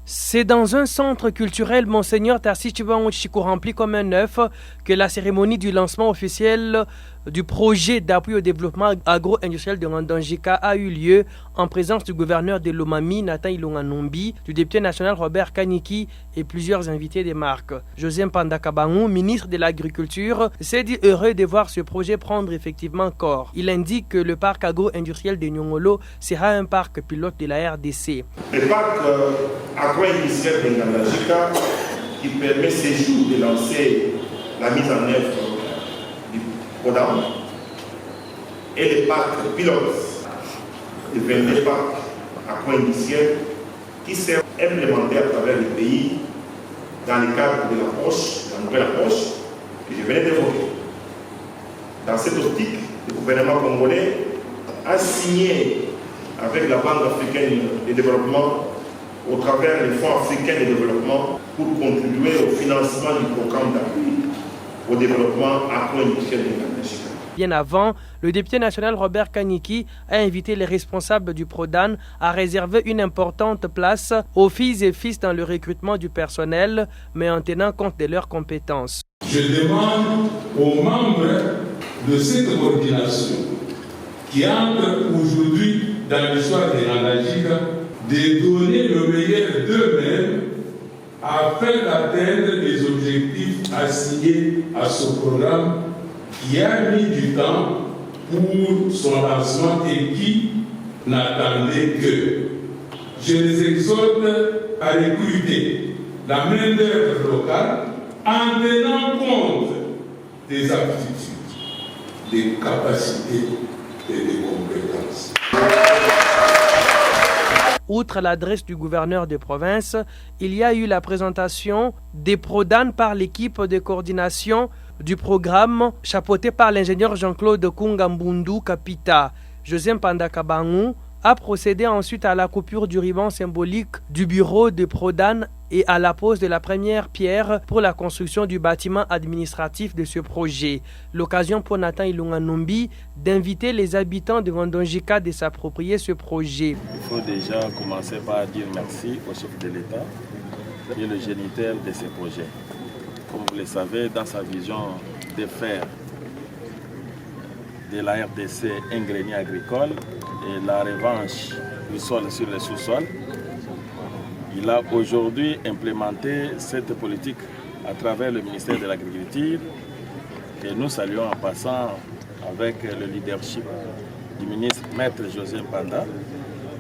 C'est dans un centre culturel Monseigneur Tarcisse Tshibangou Tshiko rempli comme un œuf que la cérémonie du lancement officiel du projet d'appui au développement agro-industriel de Ngandonjika a eu lieu en présence du gouverneur de Lomami, Nathan Ilunga Nombi, du député national Robert Kaniki et plusieurs invités des marques. José Mpanda Kabangou, ministre de l'Agriculture, s'est dit heureux de voir ce projet prendre effectivement corps. Il indique que le parc agro-industriel de Nyongolo sera un parc pilote de la RDC. Le parc agro-industriel de Ngandonjika qui permet ces jours de lancer la mise en œuvre du programme et les parcs pilotes de 22 parcs agro-industriels qui seront implémentés à travers le pays dans le cadre de l'approche, la nouvelle approche que je venais d'évoquer. Dans cette optique, le gouvernement congolais a signé avec la Banque africaine de développement au travers des fonds africains de développement pour contribuer au financement du programme d'appui au développement agro-industriel de Ngandonjika. Bien avant, le député national Robert Kaniki a invité les responsables du PRODAN à réserver une importante place aux filles et fils dans le recrutement du personnel, mais en tenant compte de leurs compétences. Je demande aux membres de cette coordination qui entrent aujourd'hui dans l'histoire de Ngandonjika de donner le meilleur d'eux-mêmes afin d'atteindre les objectifs assignés à ce programme qui a mis du temps pour son lancement et qui n'attendait que. Je les exhorte à recruter la main-d'œuvre locale en tenant compte des aptitudes, des capacités et des compétences. Outre l'adresse du gouverneur de province, il y a eu la présentation des PRODAN par l'équipe de coordination du programme chapeauté par l'ingénieur Jean-Claude Kungambundu Kapita. José Mpanda Kabangou a procédé ensuite à la coupure du ruban symbolique du bureau de PRODAN et à la pose de la première pierre pour la construction du bâtiment administratif de ce projet. L'occasion pour Nathan Ilunga Nombi d'inviter les habitants de Ngandonjika de s'approprier ce projet. Il faut déjà commencer par dire merci au chef de l'État qui est le géniteur de ce projet. Comme vous le savez, dans sa vision de faire de la RDC un grenier agricole et la revanche du sol sur le sous-sol, il a aujourd'hui implémenté cette politique à travers le ministère de l'Agriculture et nous saluons en passant avec le leadership du ministre Maître José Mpanda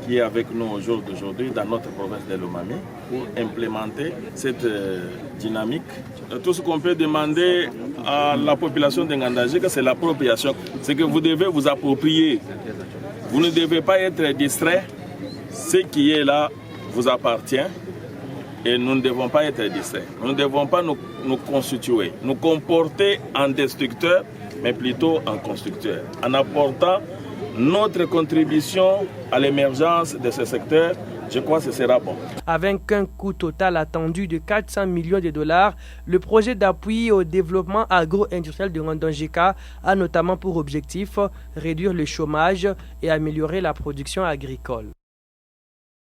qui est avec nous au jour d'aujourd'hui dans notre province de Lomami pour implémenter cette dynamique. Tout ce qu'on peut demander à la population de Ngandonjika, c'est l'appropriation. C'est que vous devez vous approprier. Vous ne devez pas être distrait. Ce qui est là vous appartient et nous ne devons pas être distraits. Nous ne devons pas nous constituer, nous comporter en destructeurs, mais plutôt en constructeurs, en apportant notre contribution à l'émergence de ce secteur. Je crois que ce sera bon. Avec un coût total attendu de 400 millions de dollars, le projet d'appui au développement agro-industriel de Ngandonjika a notamment pour objectif réduire le chômage et améliorer la production agricole.